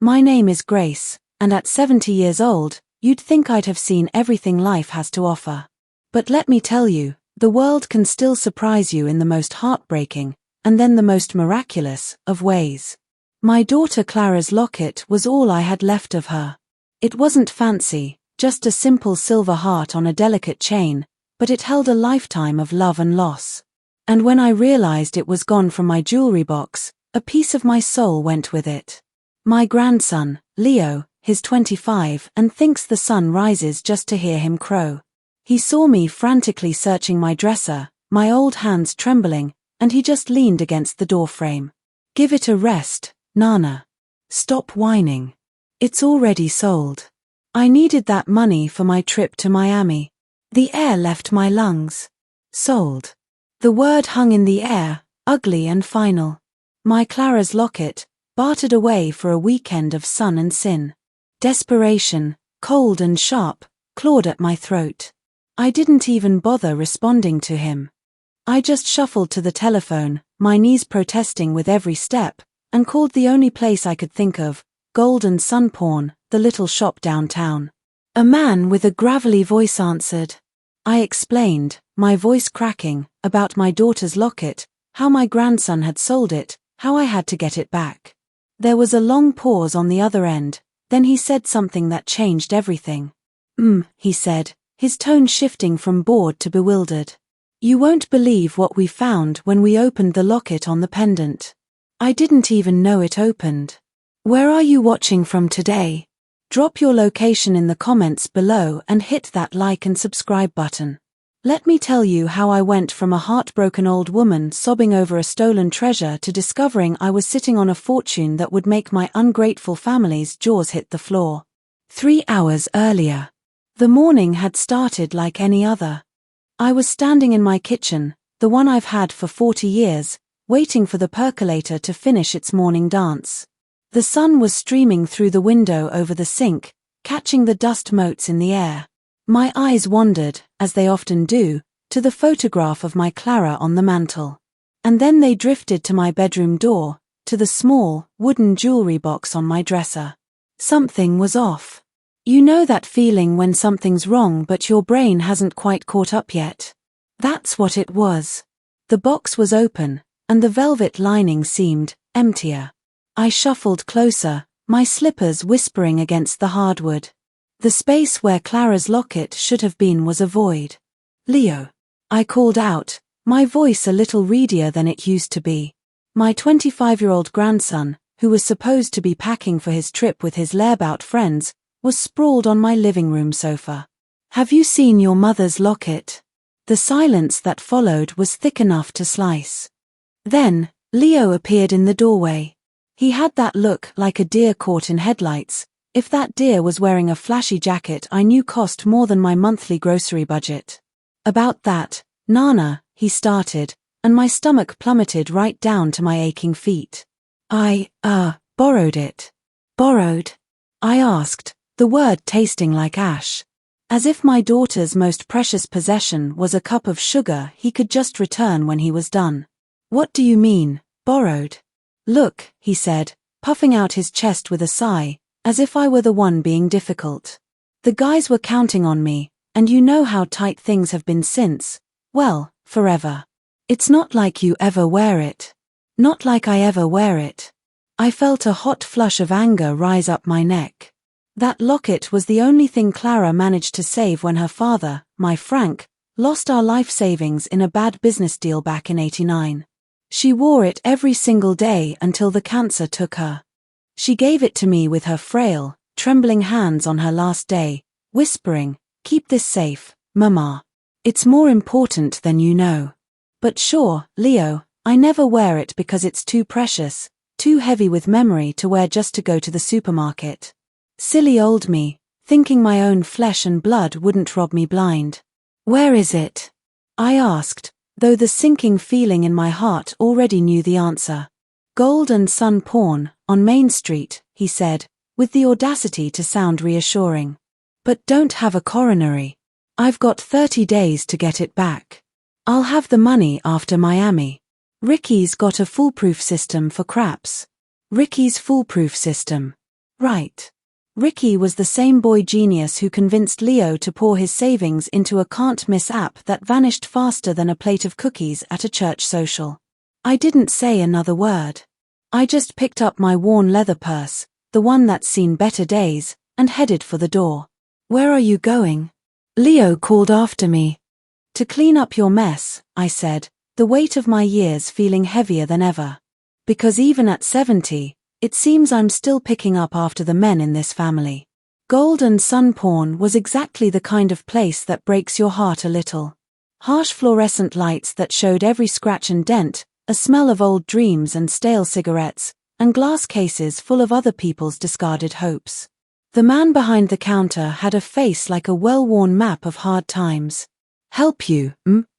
My name is Grace, and at 70 years old, you'd think I'd have seen everything life has to offer. But let me tell you, the world can still surprise you in the most heartbreaking, and then the most miraculous, of ways. My daughter Clara's locket was all I had left of her. It wasn't fancy, just a simple silver heart on a delicate chain, but it held a lifetime of love and loss. And when I realized it was gone from my jewelry box, a piece of my soul went with it. My grandson, Leo, he's 25 and thinks the sun rises just to hear him crow. He saw me frantically searching my dresser, my old hands trembling, and he just leaned against the doorframe. Give it a rest, Nana. Stop whining. It's already sold. I needed that money for my trip to Miami. The air left my lungs. Sold. The word hung in the air, ugly and final. My Clara's locket, bartered away for a weekend of sun and sin. Desperation, cold and sharp, clawed at my throat. I didn't even bother responding to him. I just shuffled to the telephone, my knees protesting with every step, and called the only place I could think of, Gold and Sun Pawn, the little shop downtown. A man with a gravelly voice answered. I explained, my voice cracking, about my daughter's locket, how my grandson had sold it, how I had to get it back. There was a long pause on the other end, then he said something that changed everything. He said, his tone shifting from bored to bewildered. You won't believe what we found when we opened the locket on the pendant. I didn't even know it opened. Where are you watching from today? Drop your location in the comments below and hit that like and subscribe button. Let me tell you how I went from a heartbroken old woman sobbing over a stolen treasure to discovering I was sitting on a fortune that would make my ungrateful family's jaws hit the floor. 3 hours earlier. The morning had started like any other. I was standing in my kitchen, the one I've had for 40 years, waiting for the percolator to finish its morning dance. The sun was streaming through the window over the sink, catching the dust motes in the air. My eyes wandered, as they often do, to the photograph of my Clara on the mantel. And then they drifted to my bedroom door, to the small, wooden jewelry box on my dresser. Something was off. You know that feeling when something's wrong but your brain hasn't quite caught up yet? That's what it was. The box was open, and the velvet lining seemed emptier. I shuffled closer, my slippers whispering against the hardwood. The space where Clara's locket should have been was a void. Leo. I called out, my voice a little reedier than it used to be. My 25-year-old grandson, who was supposed to be packing for his trip with his layabout friends, was sprawled on my living room sofa. Have you seen your mother's locket? The silence that followed was thick enough to slice. Then, Leo appeared in the doorway. He had that look like a deer caught in headlights. If that deer was wearing a flashy jacket I knew cost more than my monthly grocery budget. About that, Nana, he started, and my stomach plummeted right down to my aching feet. I borrowed it. Borrowed? I asked, the word tasting like ash. As if my daughter's most precious possession was a cup of sugar he could just return when he was done. What do you mean, borrowed? Look, he said, puffing out his chest with a sigh, as if I were the one being difficult. The guys were counting on me, and you know how tight things have been since, well, forever. It's not like you ever wear it. Not like I ever wear it. I felt a hot flush of anger rise up my neck. That locket was the only thing Clara managed to save when her father, my Frank, lost our life savings in a bad business deal back in '89. She wore it every single day until the cancer took her. She gave it to me with her frail, trembling hands on her last day, whispering, "Keep this safe, Mama. It's more important than you know." But sure, Leo, I never wear it because it's too precious, too heavy with memory to wear just to go to the supermarket. Silly old me, thinking my own flesh and blood wouldn't rob me blind. Where is it? I asked, though the sinking feeling in my heart already knew the answer. Gold and Sun Pawn, on Main Street, he said, with the audacity to sound reassuring. But don't have a coronary. I've got 30 days to get it back. I'll have the money after Miami. Ricky's got a foolproof system for craps. Ricky's foolproof system. Right. Ricky was the same boy genius who convinced Leo to pour his savings into a can't-miss app that vanished faster than a plate of cookies at a church social. I didn't say another word. I just picked up my worn leather purse, the one that's seen better days, and headed for the door. "Where are you going?" Leo called after me. "To clean up your mess," I said, the weight of my years feeling heavier than ever. Because even at 70, it seems I'm still picking up after the men in this family. Gold and sun porn was exactly the kind of place that breaks your heart a little. Harsh fluorescent lights that showed every scratch and dent, a smell of old dreams and stale cigarettes, and glass cases full of other people's discarded hopes. The man behind the counter had a face like a well-worn map of hard times. "Help you,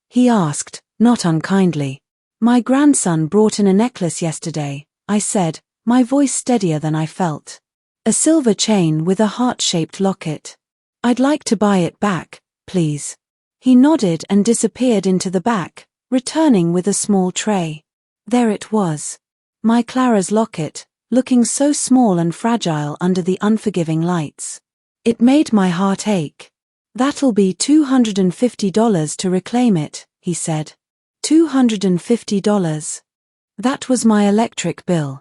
he asked, not unkindly. "My grandson brought in a necklace yesterday," I said, my voice steadier than I felt. "A silver chain with a heart-shaped locket. I'd like to buy it back, please." He nodded and disappeared into the back, returning with a small tray. There it was. My Clara's locket, looking so small and fragile under the unforgiving lights. It made my heart ache. "That'll be $250 to reclaim it," he said. $250. That was my electric bill.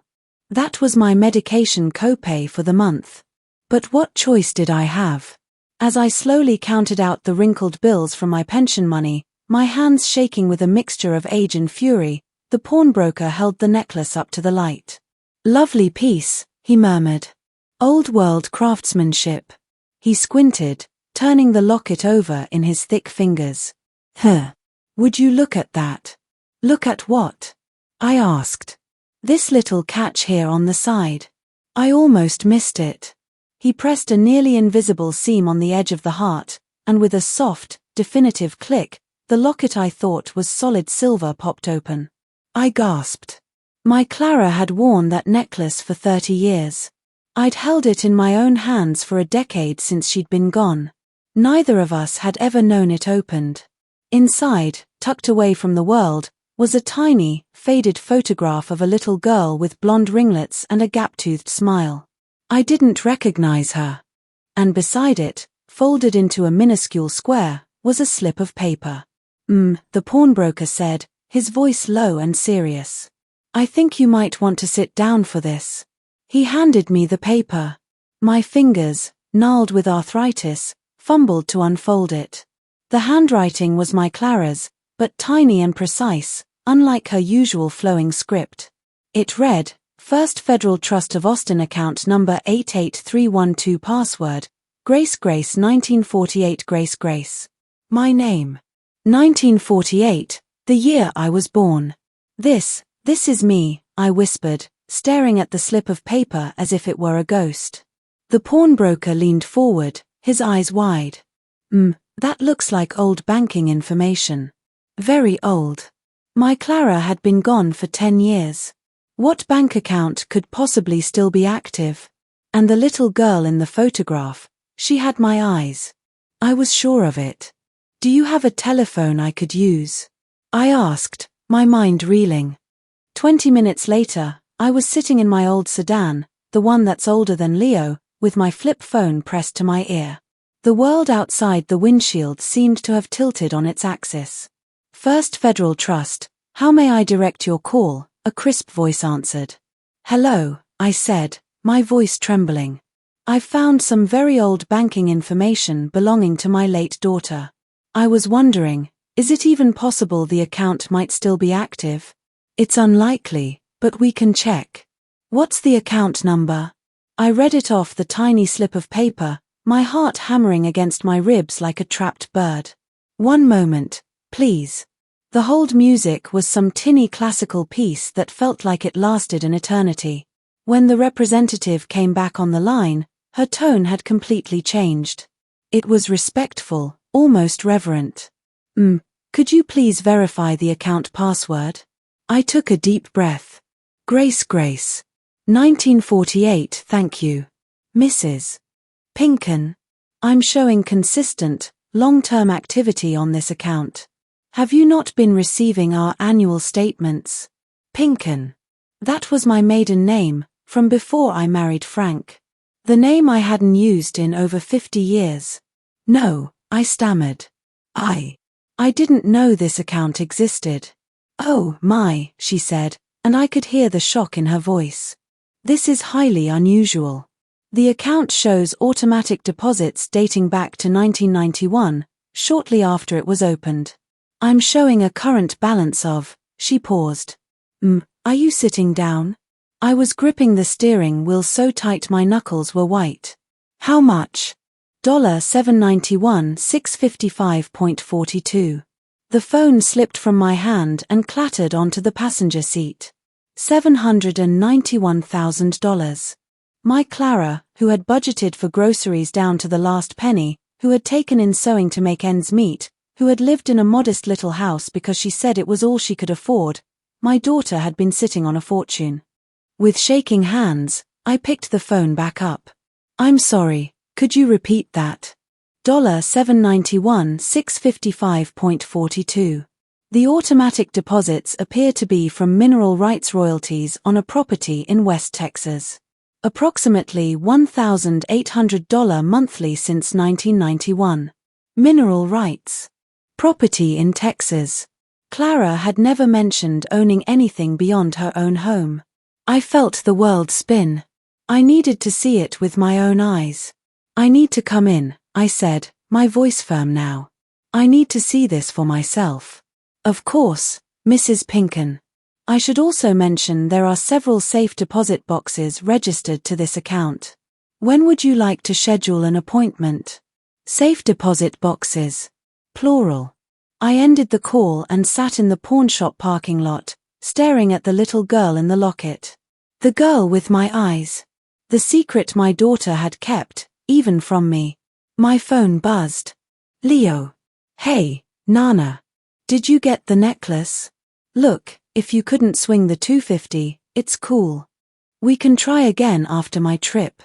That was my medication copay for the month. But what choice did I have? As I slowly counted out the wrinkled bills from my pension money, my hands shaking with a mixture of age and fury, the pawnbroker held the necklace up to the light. "Lovely piece," he murmured. "Old-world craftsmanship." He squinted, turning the locket over in his thick fingers. "Would you look at that?" "Look at what?" I asked. "This little catch here on the side. I almost missed it." He pressed a nearly invisible seam on the edge of the heart, and with a soft, definitive click, the locket I thought was solid silver popped open. I gasped. My Clara had worn that necklace for 30 years. I'd held it in my own hands for a decade since she'd been gone. Neither of us had ever known it opened. Inside, tucked away from the world, was a tiny, faded photograph of a little girl with blonde ringlets and a gap-toothed smile. I didn't recognize her. And beside it, folded into a minuscule square, was a slip of paper. The pawnbroker said, his voice low and serious. "I think you might want to sit down for this." He handed me the paper. My fingers, gnarled with arthritis, fumbled to unfold it. The handwriting was my Clara's, but tiny and precise, unlike her usual flowing script. It read, "First Federal Trust of Austin account number 88312 password, Grace 1948 Grace. My name. 1948, the year I was born. This is me," I whispered, staring at the slip of paper as if it were a ghost. The pawnbroker leaned forward, his eyes wide. That looks like old banking information. Very old. My Clara had been gone for 10 years. What bank account could possibly still be active? And the little girl in the photograph, she had my eyes. I was sure of it. "Do you have a telephone I could use?" I asked, my mind reeling. 20 minutes later, I was sitting in my old sedan, the one that's older than Leo, with my flip phone pressed to my ear. The world outside the windshield seemed to have tilted on its axis. "First Federal Trust, how may I direct your call?" a crisp voice answered. "Hello," I said, my voice trembling. "I've found some very old banking information belonging to my late daughter. I was wondering, is it even possible the account might still be active? It's unlikely, but we can check." "What's the account number?" I read it off the tiny slip of paper, my heart hammering against my ribs like a trapped bird. "One moment, please." The hold music was some tinny classical piece that felt like it lasted an eternity. When the representative came back on the line, her tone had completely changed. It was respectful, almost reverent. Could you please verify the account password?" I took a deep breath. Grace. 1948, thank you. Mrs. Pinken. I'm showing consistent, long-term activity on this account. Have you not been receiving our annual statements? Pinken. That was my maiden name, from before I married Frank. The name I hadn't used in over 50 years. No, I stammered. I didn't know this account existed. Oh, my, she said, and I could hear the shock in her voice. This is highly unusual. The account shows automatic deposits dating back to 1991, shortly after it was opened. I'm showing a current balance of, she paused. Are you sitting down? I was gripping the steering wheel so tight my knuckles were white. How much? $791 $655.42. The phone slipped from my hand and clattered onto the passenger seat. $791,000. My Clara, who had budgeted for groceries down to the last penny, who had taken in sewing to make ends meet, who had lived in a modest little house because she said it was all she could afford, my daughter had been sitting on a fortune. With shaking hands, I picked the phone back up. I'm sorry, could you repeat that? $791 $655.42. The automatic deposits appear to be from mineral rights royalties on a property in West Texas. Approximately $1,800 monthly since 1991. Mineral rights. Property in Texas. Clara had never mentioned owning anything beyond her own home. I felt the world spin. I needed to see it with my own eyes. I need to come in, I said, my voice firm now. I need to see this for myself. Of course, Mrs. Pinken. I should also mention there are several safe deposit boxes registered to this account. When would you like to schedule an appointment? Safe deposit boxes. Plural. I ended the call and sat in the pawnshop parking lot, staring at the little girl in the locket. The girl with my eyes. The secret my daughter had kept, even from me. My phone buzzed. Leo. Hey, Nana. Did you get the necklace? Look, if you couldn't swing the 250, it's cool. We can try again after my trip.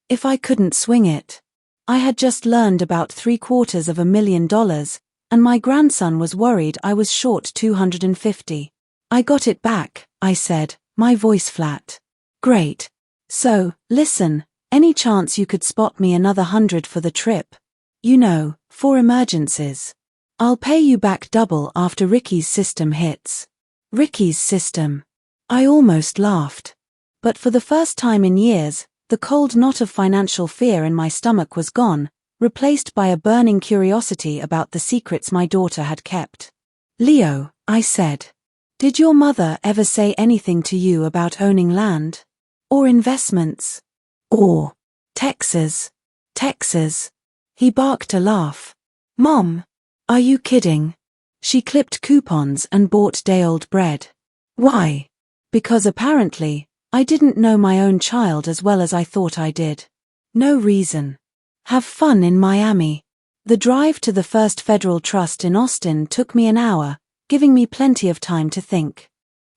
If I couldn't swing it. I had just learned about $750,000, and my grandson was worried I was short $250. I got it back, I said, my voice flat. Great. So, listen, any chance you could spot me another $100 for the trip? You know, for emergencies. I'll pay you back double after Ricky's system hits. Ricky's system. I almost laughed. But for the first time in years, the cold knot of financial fear in my stomach was gone, replaced by a burning curiosity about the secrets my daughter had kept. Leo, I said. Did your mother ever say anything to you about owning land? Or investments? Or Texas? Texas. He barked a laugh. Mom. Are you kidding? She clipped coupons and bought day-old bread. Why? Because apparently, I didn't know my own child as well as I thought I did. No reason. Have fun in Miami. The drive to the First Federal Trust in Austin took me an hour, giving me plenty of time to think.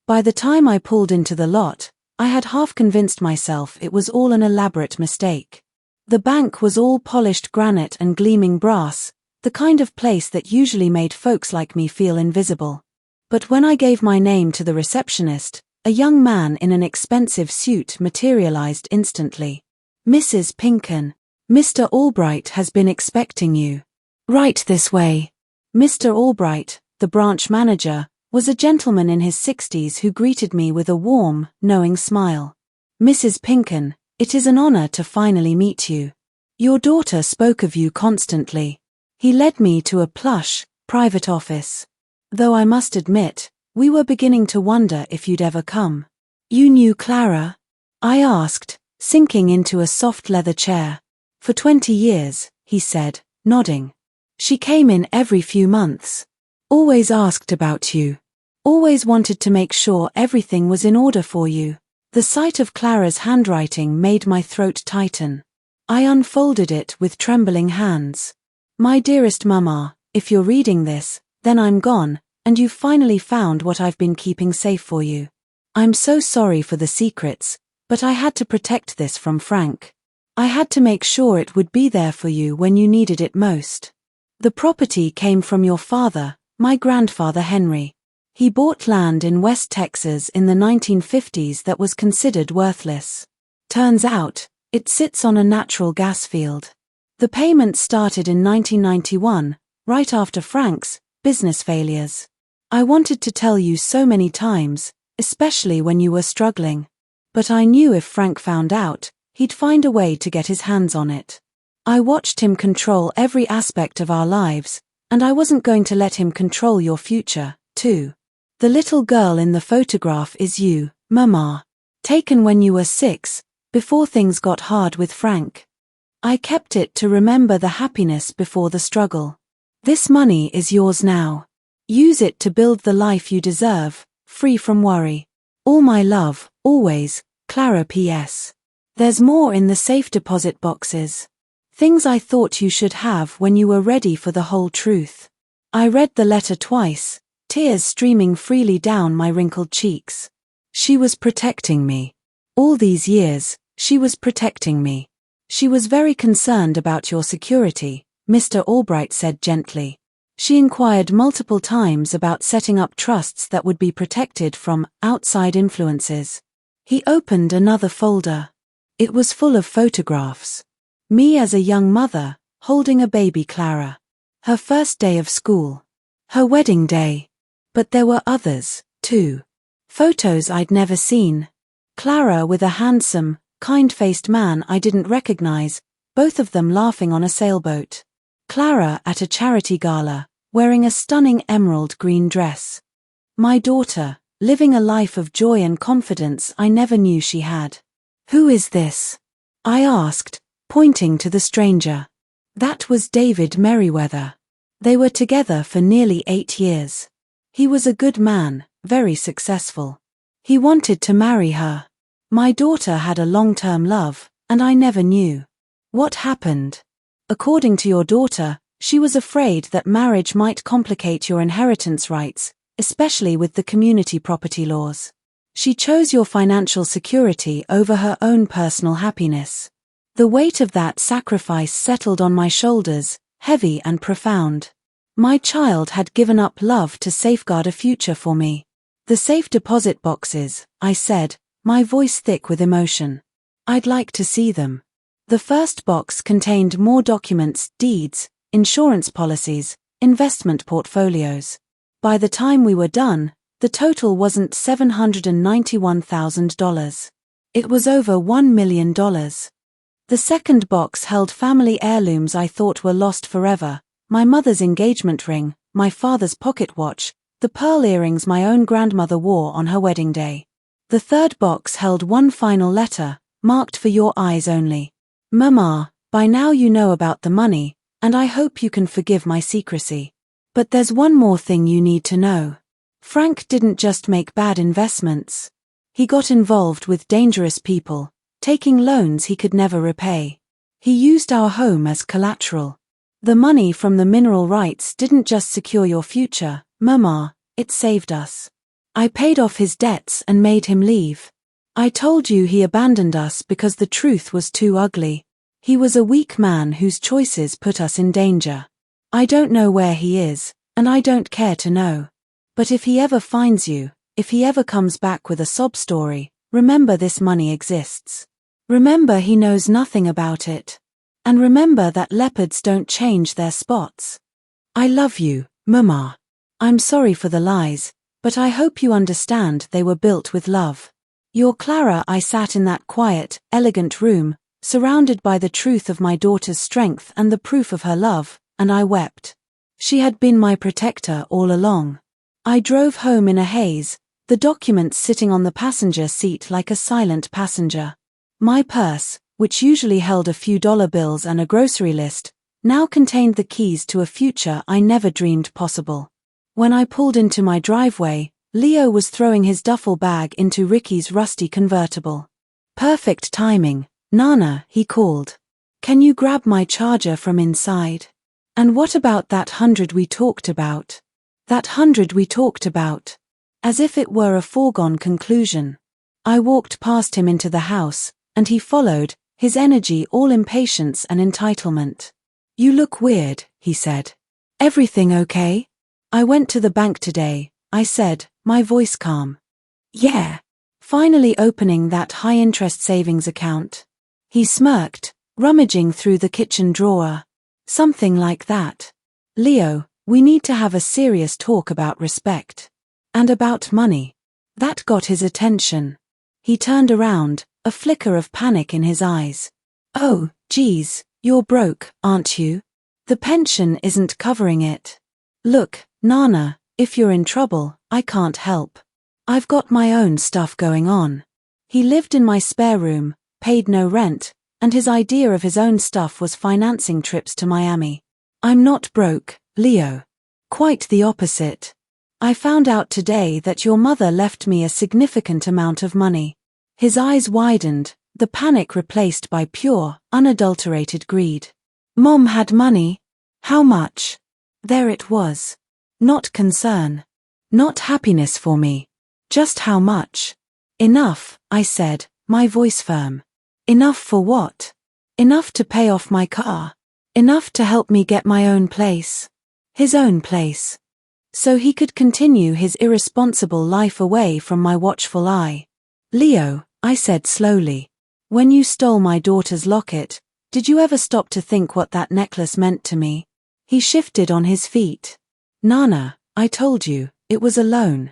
By the time I pulled into the lot, I had half convinced myself it was all an elaborate mistake. The bank was all polished granite and gleaming brass, the kind of place that usually made folks like me feel invisible. But when I gave my name to the receptionist, a young man in an expensive suit materialized instantly. Mrs. Pinken, Mr. Albright has been expecting you. Right this way. Mr. Albright, the branch manager, was a gentleman in his 60s who greeted me with a warm, knowing smile. Mrs. Pinken, it is an honor to finally meet you. Your daughter spoke of you constantly. He led me to a plush, private office. Though I must admit, we were beginning to wonder if you'd ever come. You knew Clara? I asked, sinking into a soft leather chair. For 20 years, he said, nodding. She came in every few months. Always asked about you. Always wanted to make sure everything was in order for you. The sight of Clara's handwriting made my throat tighten. I unfolded it with trembling hands. My dearest Mama, if you're reading this, then I'm gone, and you've finally found what I've been keeping safe for you. I'm so sorry for the secrets, but I had to protect this from Frank. I had to make sure it would be there for you when you needed it most. The property came from your father, my grandfather Henry. He bought land in West Texas in the 1950s that was considered worthless. Turns out, It sits on a natural gas field. The payment started in 1991, right after Frank's business failures. I wanted to tell you so many times, especially when you were struggling. But I knew if Frank found out, he'd find a way to get his hands on it. I watched him control every aspect of our lives, and I wasn't going to let him control your future, too. The little girl in the photograph is you, Mama. Taken when you were 6, before things got hard with Frank. I kept it to remember the happiness before the struggle. This money is yours now. Use it to build the life you deserve, free from worry. All my love, always, Clara P.S. There's more in the safe deposit boxes. Things I thought you should have when you were ready for the whole truth. I read the letter twice, tears streaming freely down my wrinkled cheeks. She was protecting me. All these years, she was protecting me. She was very concerned about your security, Mr. Albright said gently. She inquired multiple times about setting up trusts that would be protected from outside influences. He opened another folder. It was full of photographs. Me as a young mother, holding a baby Clara. Her first day of school. Her wedding day. But there were others, too. Photos I'd never seen. Clara with a handsome, kind-faced man I didn't recognize, both of them laughing on a sailboat. Clara at a charity gala, wearing a stunning emerald green dress. My daughter, living a life of joy and confidence I never knew she had. Who is this? I asked, pointing to the stranger. That was David Merriweather. They were together for nearly 8 years. He was a good man, very successful. He wanted to marry her. My daughter had a long-term love, and I never knew. What happened? According to your daughter, she was afraid that marriage might complicate your inheritance rights, especially with the community property laws. She chose your financial security over her own personal happiness. The weight of that sacrifice settled on my shoulders, heavy and profound. My child had given up love to safeguard a future for me. The safe deposit boxes, I said, my voice thick with emotion. I'd like to see them. The first box contained more documents, deeds, insurance policies, investment portfolios. By the time we were done, the total wasn't $791,000. It was over $1 million. The second box held family heirlooms I thought were lost forever, my mother's engagement ring, my father's pocket watch, the pearl earrings my own grandmother wore on her wedding day. The third box held one final letter, marked for your eyes only. Mama, by now you know about the money, and I hope you can forgive my secrecy. But there's one more thing you need to know. Frank didn't just make bad investments. He got involved with dangerous people, taking loans he could never repay. He used our home as collateral. The money from the mineral rights didn't just secure your future, Mama, it saved us. I paid off his debts and made him leave. I told you he abandoned us because the truth was too ugly. He was a weak man whose choices put us in danger. I don't know where he is, and I don't care to know. But if he ever finds you, if he ever comes back with a sob story, remember this money exists. Remember he knows nothing about it. And remember that leopards don't change their spots. I love you, Mama. I'm sorry for the lies, but I hope you understand they were built with love. Your Clara. I sat in that quiet, elegant room, surrounded by the truth of my daughter's strength and the proof of her love, and I wept. She had been my protector all along. I drove home in a haze, the documents sitting on the passenger seat like a silent passenger. My purse, which usually held a few dollar bills and a grocery list, now contained the keys to a future I never dreamed possible. When I pulled into my driveway, Leo was throwing his duffel bag into Ricky's rusty convertible. Perfect timing, Nana, he called. Can you grab my charger from inside? And what about that 100 we talked about? That 100 we talked about. As if it were a foregone conclusion. I walked past him into the house, and he followed, his energy all impatience and entitlement. You look weird, he said. Everything okay? I went to the bank today, I said, my voice calm. Yeah. Finally opening that high-interest savings account. He smirked, rummaging through the kitchen drawer. Something like that. Leo, we need to have a serious talk about respect. And about money. That got his attention. He turned around, a flicker of panic in his eyes. Oh, geez, you're broke, aren't you? The pension isn't covering it. Look, Nana, if you're in trouble, I can't help. I've got my own stuff going on. He lived in my spare room, paid no rent, and his idea of his own stuff was financing trips to Miami. I'm not broke, Leo. Quite the opposite. I found out today that your mother left me a significant amount of money. His eyes widened, the panic replaced by pure, unadulterated greed. Mom had money? How much? There it was. Not concern. Not happiness for me. Just how much? Enough, I said, my voice firm. Enough for what? Enough to pay off my car. Enough to help me get my own place. His own place. So he could continue his irresponsible life away from my watchful eye. Leo, I said slowly. When you stole my daughter's locket, did you ever stop to think what that necklace meant to me? He shifted on his feet. Nana, I told you, it was a loan.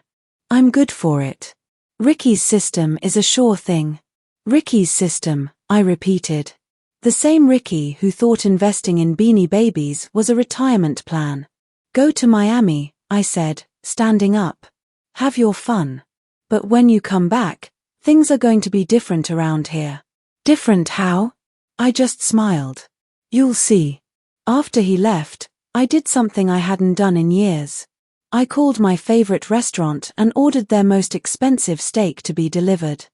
I'm good for it. Ricky's system is a sure thing. Ricky's system, I repeated. The same Ricky who thought investing in Beanie Babies was a retirement plan. Go to Miami, I said, standing up. Have your fun. But when you come back, things are going to be different around here. Different how? I just smiled. You'll see. After he left, I did something I hadn't done in years. I called my favorite restaurant and ordered their most expensive steak to be delivered.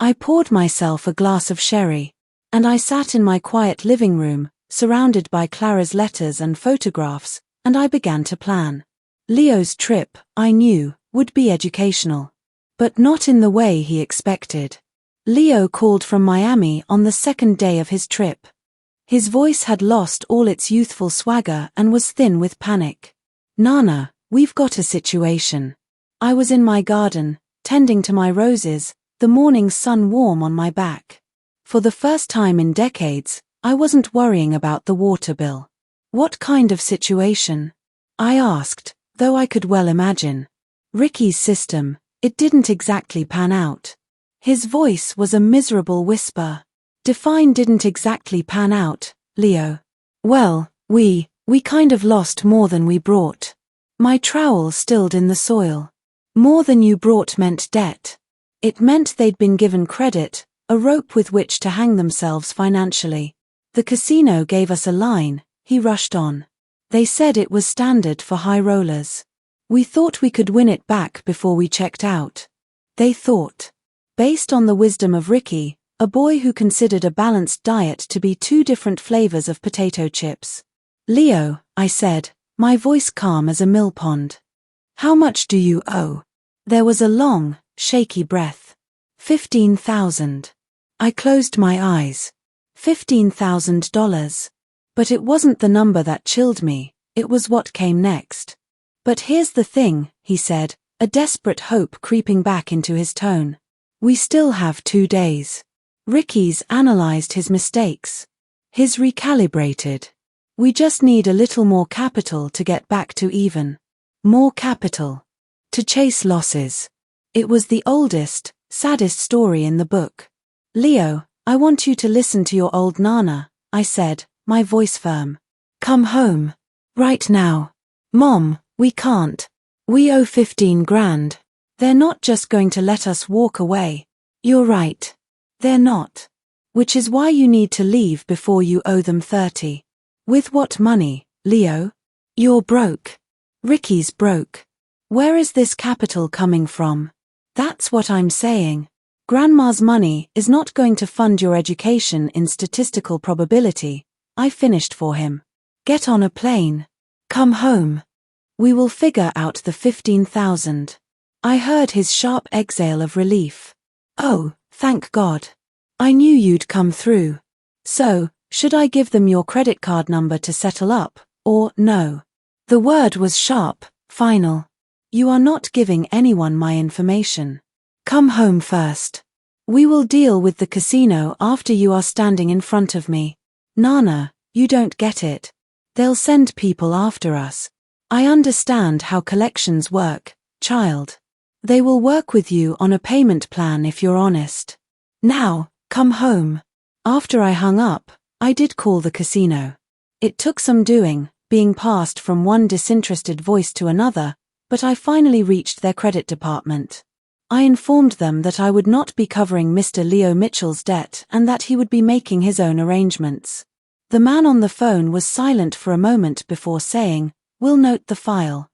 I poured myself a glass of sherry, and I sat in my quiet living room, surrounded by Clara's letters and photographs, and I began to plan. Leo's trip, I knew, would be educational. But not in the way he expected. Leo called from Miami on the second day of his trip. His voice had lost all its youthful swagger and was thin with panic. Nana, we've got a situation. I was in my garden, tending to my roses, the morning sun warm on my back. For the first time in decades, I wasn't worrying about the water bill. What kind of situation? I asked, though I could well imagine. Ricky's system, it didn't exactly pan out. His voice was a miserable whisper. Define didn't exactly pan out, Leo. Well, we kind of lost more than we brought. My trowel stilled in the soil. More than you brought meant debt. It meant they'd been given credit, a rope with which to hang themselves financially. The casino gave us a line, he rushed on. They said it was standard for high rollers. We thought we could win it back before we checked out. They thought. Based on the wisdom of Ricky, a boy who considered a balanced diet to be two different flavors of potato chips. Leo, I said, my voice calm as a mill pond. How much do you owe? There was a long, shaky breath. 15,000. I closed my eyes. $15,000. But it wasn't the number that chilled me, it was what came next. But here's the thing, he said, a desperate hope creeping back into his tone. We still have 2 days. Ricky's analyzed his mistakes. He's recalibrated. We just need a little more capital to get back to even. More capital. To chase losses. It was the oldest, saddest story in the book. Leo, I want you to listen to your old Nana, I said, my voice firm. Come home. Right now. Mom, we can't. We owe 15 grand. They're not just going to let us walk away. You're right. They're not. Which is why you need to leave before you owe them 30. With what money, Leo? You're broke. Ricky's broke. Where is this capital coming from? That's what I'm saying. Grandma's money is not going to fund your education in statistical probability. I finished for him. Get on a plane. Come home. We will figure out the 15,000. I heard his sharp exhale of relief. Oh, thank God. I knew you'd come through. So, should I give them your credit card number to settle up, or no? The word was sharp, final. You are not giving anyone my information. Come home first. We will deal with the casino after you are standing in front of me. Nana, you don't get it. They'll send people after us. I understand how collections work, child. They will work with you on a payment plan if you're honest. Now, come home. After I hung up, I did call the casino. It took some doing, being passed from one disinterested voice to another, but I finally reached their credit department. I informed them that I would not be covering Mr. Leo Mitchell's debt and that he would be making his own arrangements. The man on the phone was silent for a moment before saying, "We'll note the file,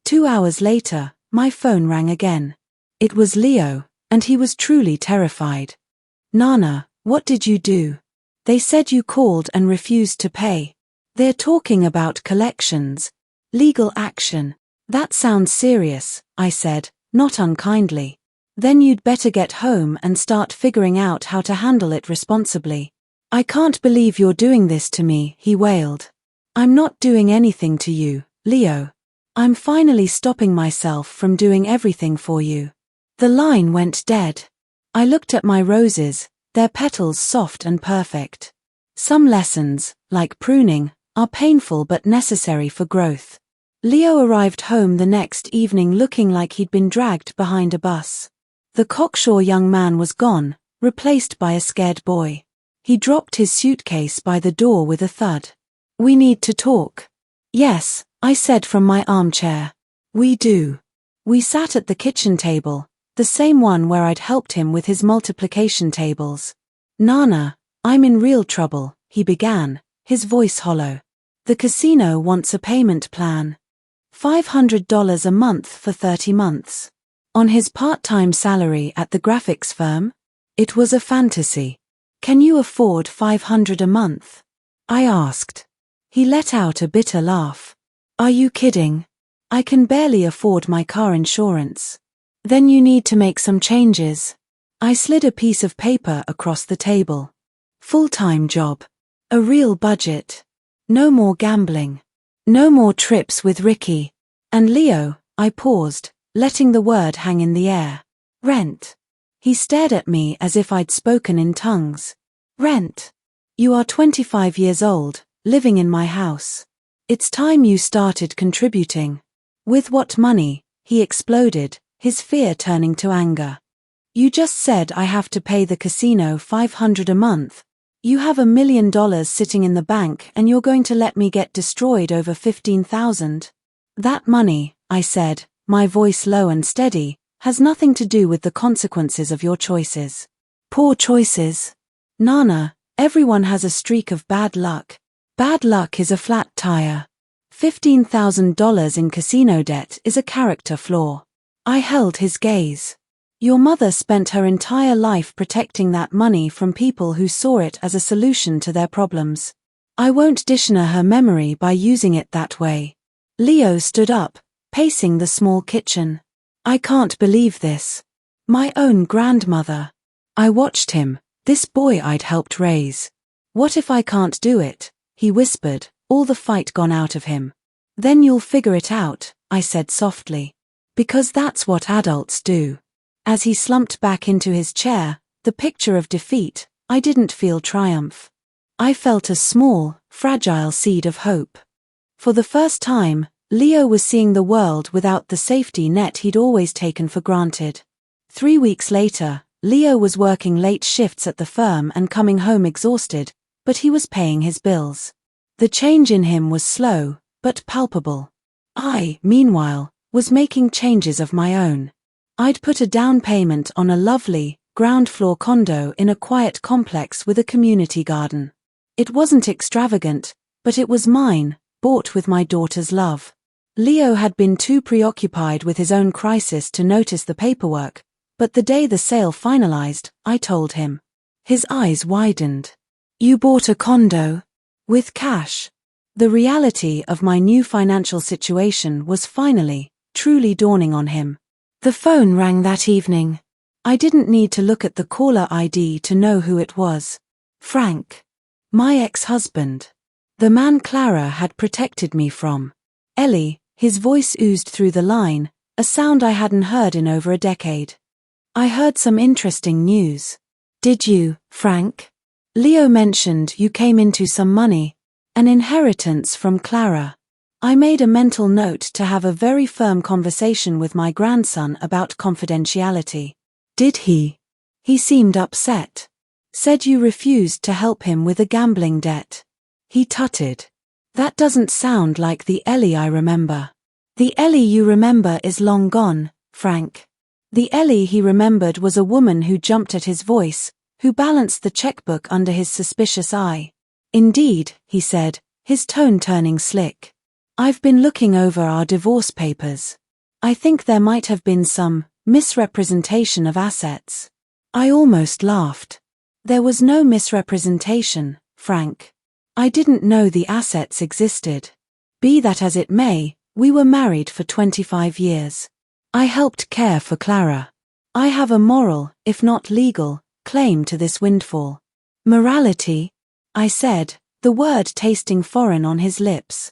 2 hours later, my phone rang again. It was Leo, and he was truly terrified. "Nana, what did you do? They said you called and refused to pay. They're talking about collections. Legal action." "That sounds serious," I said, not unkindly. "Then you'd better get home and start figuring out how to handle it responsibly." "I can't believe you're doing this to me," he wailed. "I'm not doing anything to you, Leo. I'm finally stopping myself from doing everything for you." The line went dead. I looked at my roses, their petals soft and perfect. Some lessons, like pruning, are painful but necessary for growth. Leo arrived home the next evening looking like he'd been dragged behind a bus. The cocksure young man was gone, replaced by a scared boy. He dropped his suitcase by the door with a thud. "We need to talk." "Yes," I said from my armchair. "We do." We sat at the kitchen table, the same one where I'd helped him with his multiplication tables. "Nana, I'm in real trouble," he began, his voice hollow. "The casino wants a payment plan. $500 a month for 30 months. On his part-time salary at the graphics firm? It was a fantasy. "Can you afford $500 a month?" I asked. He let out a bitter laugh. "Are you kidding? I can barely afford my car insurance." "Then you need to make some changes." I slid a piece of paper across the table. "Full-time job. A real budget. No more gambling. No more trips with Ricky. And Leo," I paused, letting the word hang in the air. "Rent." He stared at me as if I'd spoken in tongues. "Rent. You are 25 years old, living in my house. It's time you started contributing." "With what money?" he exploded, his fear turning to anger. "You just said I have to pay the casino $500 a month. You have $1 million sitting in the bank and you're going to let me get destroyed over $15,000? "That money," I said, my voice low and steady, "has nothing to do with the consequences of your choices." "Poor choices." "Nana, everyone has a streak of bad luck. Bad luck is a flat tire. $15,000 in casino debt is a character flaw." I held his gaze. "Your mother spent her entire life protecting that money from people who saw it as a solution to their problems. I won't dishonor her memory by using it that way." Leo stood up, pacing the small kitchen. "I can't believe this. My own grandmother." I watched him, this boy I'd helped raise. "What if I can't do it?" he whispered, all the fight gone out of him. "Then you'll figure it out," I said softly. "Because that's what adults do." As he slumped back into his chair, the picture of defeat, I didn't feel triumph. I felt a small, fragile seed of hope. For the first time, Leo was seeing the world without the safety net he'd always taken for granted. 3 weeks later, Leo was working late shifts at the firm and coming home exhausted, but he was paying his bills. The change in him was slow, but palpable. I, meanwhile, was making changes of my own. I'd put a down payment on a lovely, ground-floor condo in a quiet complex with a community garden. It wasn't extravagant, but it was mine, bought with my daughter's love. Leo had been too preoccupied with his own crisis to notice the paperwork, but the day the sale finalized, I told him. His eyes widened. "You bought a condo? With cash?" The reality of my new financial situation was finally, truly dawning on him. The phone rang that evening. I didn't need to look at the caller ID to know who it was. Frank. My ex-husband. The man Clara had protected me from. "Ellie," his voice oozed through the line, a sound I hadn't heard in over a decade. I heard some interesting news. Did you, Frank? Leo mentioned you came into some money. An inheritance from Clara. I made a mental note to have a very firm conversation with my grandson about confidentiality. Did he? He seemed upset. Said you refused to help him with a gambling debt. He tutted. That doesn't sound like the Ellie I remember. The Ellie you remember is long gone, Frank. The Ellie he remembered was a woman who jumped at his voice, who balanced the checkbook under his suspicious eye. Indeed, he said, his tone turning slick. I've been looking over our divorce papers. I think there might have been some misrepresentation of assets. I almost laughed. There was no misrepresentation, Frank. I didn't know the assets existed. Be that as it may, we were married for 25 years. I helped care for Clara. I have a moral, if not legal, claim to this windfall. Morality? I said, the word tasting foreign on his lips.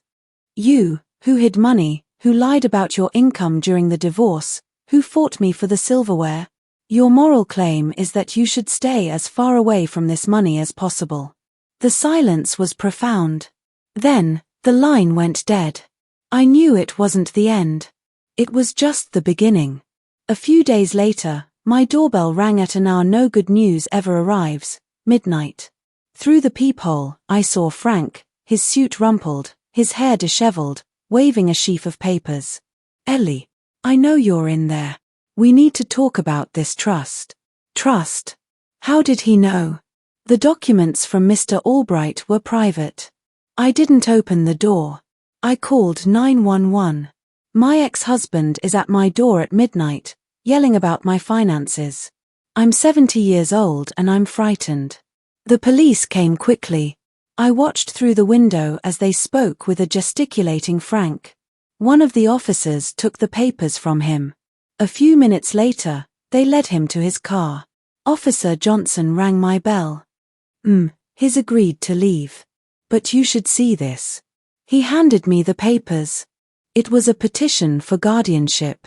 You, who hid money, who lied about your income during the divorce, who fought me for the silverware. Your moral claim is that you should stay as far away from this money as possible. The silence was profound. Then, the line went dead. I knew it wasn't the end. It was just the beginning. A few days later, my doorbell rang at an hour no good news ever arrives, midnight. Through the peephole, I saw Frank, his suit rumpled, his hair disheveled, waving a sheaf of papers. Ellie, I know you're in there. We need to talk about this trust. Trust? How did he know? The documents from Mr. Albright were private. I didn't open the door. I called 911. My ex-husband is at my door at midnight, yelling about my finances. I'm 70 years old and I'm frightened. The police came quickly. I watched through the window as they spoke with a gesticulating Frank. One of the officers took the papers from him. A few minutes later, they led him to his car. Officer Johnson rang my bell. He's agreed to leave. But you should see this. He handed me the papers. It was a petition for guardianship.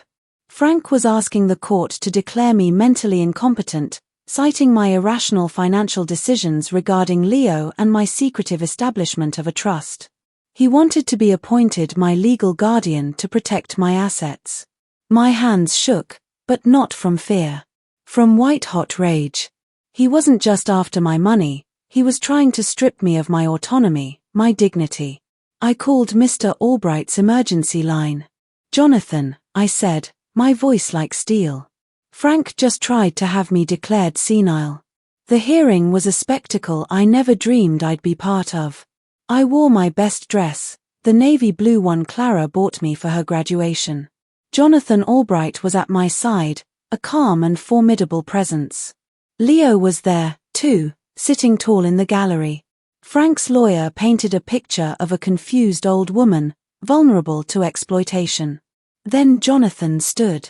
Frank was asking the court to declare me mentally incompetent, citing my irrational financial decisions regarding Leo and my secretive establishment of a trust. He wanted to be appointed my legal guardian to protect my assets. My hands shook, but not from fear. From white-hot rage. He wasn't just after my money, he was trying to strip me of my autonomy, my dignity. I called Mr. Albright's emergency line. Jonathan, I said, my voice like steel. Frank just tried to have me declared senile. The hearing was a spectacle I never dreamed I'd be part of. I wore my best dress, the navy blue one Clara bought me for her graduation. Jonathan Albright was at my side, a calm and formidable presence. Leo was there, too, sitting tall in the gallery. Frank's lawyer painted a picture of a confused old woman, vulnerable to exploitation. Then Jonathan stood.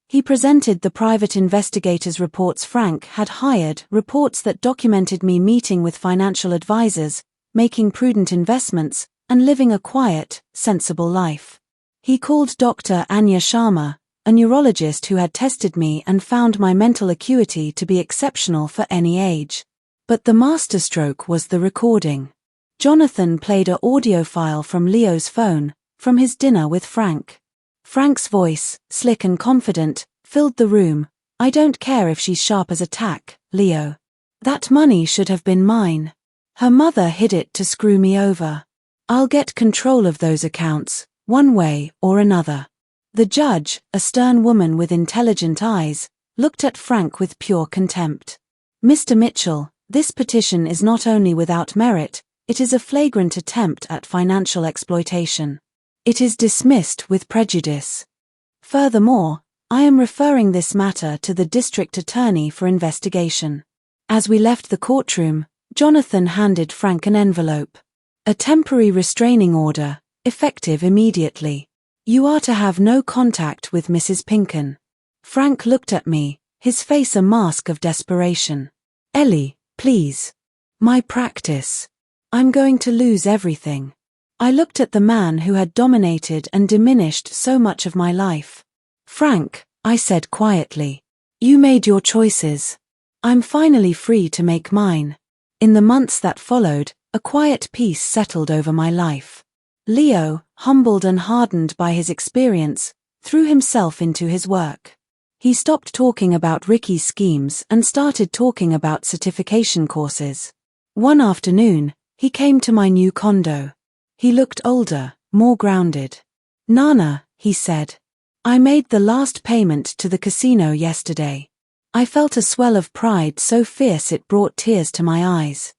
He presented the private investigators' reports Frank had hired, reports that documented me meeting with financial advisors, making prudent investments, and living a quiet, sensible life. He called Dr. Anya Sharma, a neurologist who had tested me and found my mental acuity to be exceptional for any age. But the masterstroke was the recording. Jonathan played an audio file from Leo's phone, from his dinner with Frank. Frank's voice, slick and confident, filled the room. I don't care if she's sharp as a tack, Leo. That money should have been mine. Her mother hid it to screw me over. I'll get control of those accounts, one way or another. The judge, a stern woman with intelligent eyes, looked at Frank with pure contempt. Mr. Mitchell, this petition is not only without merit, it is a flagrant attempt at financial exploitation. It is dismissed with prejudice. Furthermore, I am referring this matter to the district attorney for investigation. As we left the courtroom, Jonathan handed Frank an envelope. A temporary restraining order, effective immediately. You are to have no contact with Mrs. Pinken. Frank looked at me, his face a mask of desperation. Ellie, please. My practice. I'm going to lose everything. I looked at the man who had dominated and diminished so much of my life. Frank, I said quietly, You made your choices. I'm finally free to make mine. In the months that followed, a quiet peace settled over my life. Leo, humbled and hardened by his experience, threw himself into his work. He stopped talking about Ricky's schemes and started talking about certification courses. One afternoon, he came to my new condo. He looked older, more grounded. "Nana," he said, "I made the last payment to the casino yesterday." I felt a swell of pride so fierce it brought tears to my eyes.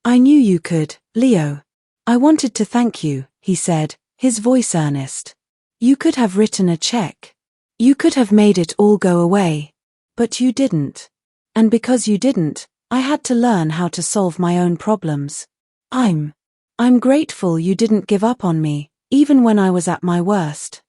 "I knew you could, Leo. I wanted to thank you," he said, his voice earnest. "You could have written a check. You could have made it all go away. But you didn't. And because you didn't, I had to learn how to solve my own problems. I'm grateful you didn't give up on me, even when I was at my worst.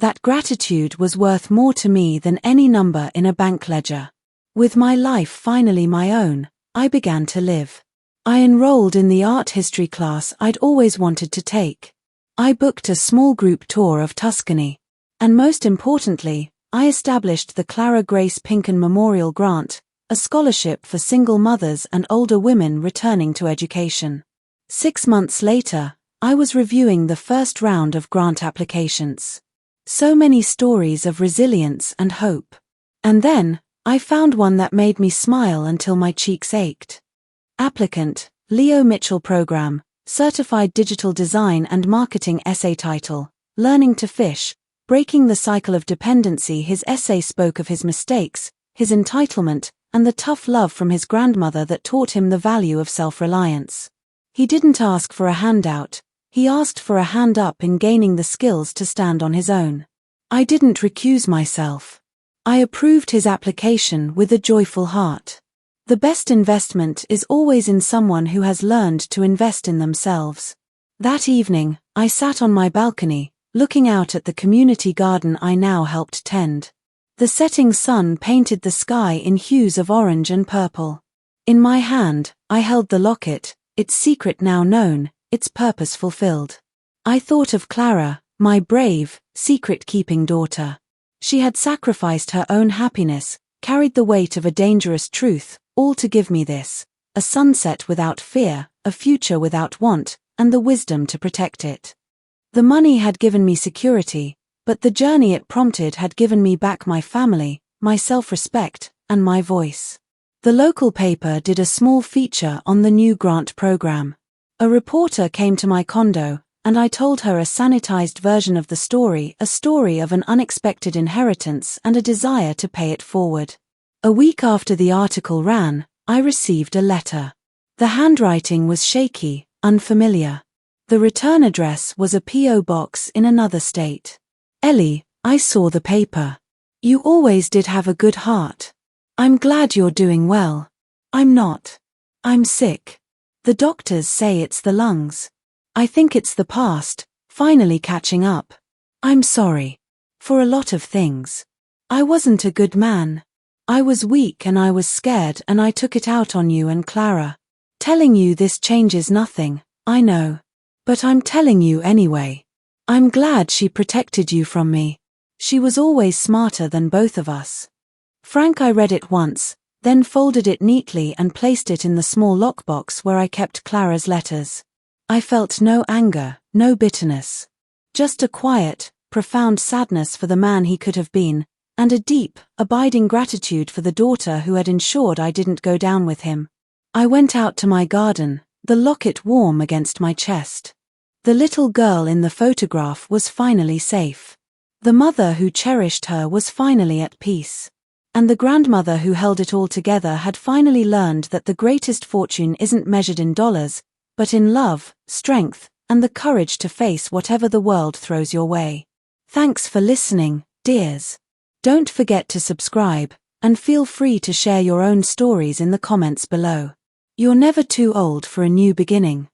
That gratitude was worth more to me than any number in a bank ledger." With my life finally my own, I began to live. I enrolled in the art history class I'd always wanted to take. I booked a small group tour of Tuscany. And most importantly, I established the Clara Grace Pinken Memorial Grant, a scholarship for single mothers and older women returning to education. 6 months later, I was reviewing the first round of grant applications. So many stories of resilience and hope. And then, I found one that made me smile until my cheeks ached. Applicant, Leo Mitchell Program, Certified Digital Design and Marketing Essay Title, Learning to Fish, Breaking the Cycle of Dependency. His essay spoke of his mistakes, his entitlement, and the tough love from his grandmother that taught him the value of self-reliance. He didn't ask for a handout, he asked for a hand up in gaining the skills to stand on his own. I didn't recuse myself. I approved his application with a joyful heart. The best investment is always in someone who has learned to invest in themselves. That evening, I sat on my balcony, looking out at the community garden I now helped tend. The setting sun painted the sky in hues of orange and purple. In my hand, I held the locket, its secret now known, its purpose fulfilled. I thought of Clara, my brave, secret-keeping daughter. She had sacrificed her own happiness, carried the weight of a dangerous truth, all to give me this: a sunset without fear, a future without want, and the wisdom to protect it. The money had given me security, but the journey it prompted had given me back my family, my self-respect, and my voice. The local paper did a small feature on the new grant program. A reporter came to my condo, and I told her a sanitized version of the story, a story of an unexpected inheritance and a desire to pay it forward. A week after the article ran, I received a letter. The handwriting was shaky, unfamiliar. The return address was a P.O. box in another state. "Ellie, I saw the paper. You always did have a good heart. I'm glad you're doing well. I'm not. I'm sick. The doctors say it's the lungs. I think it's the past, finally catching up. I'm sorry. For a lot of things. I wasn't a good man. I was weak and I was scared and I took it out on you and Clara. Telling you this changes nothing, I know. But I'm telling you anyway. I'm glad she protected you from me. She was always smarter than both of us." Frank, I read it once, then folded it neatly and placed it in the small lockbox where I kept Clara's letters. I felt no anger, no bitterness. Just a quiet, profound sadness for the man he could have been, and a deep, abiding gratitude for the daughter who had ensured I didn't go down with him. I went out to my garden, the locket warm against my chest. The little girl in the photograph was finally safe. The mother who cherished her was finally at peace. And the grandmother who held it all together had finally learned that the greatest fortune isn't measured in dollars, but in love, strength, and the courage to face whatever the world throws your way. Thanks for listening, dears. Don't forget to subscribe, and feel free to share your own stories in the comments below. You're never too old for a new beginning.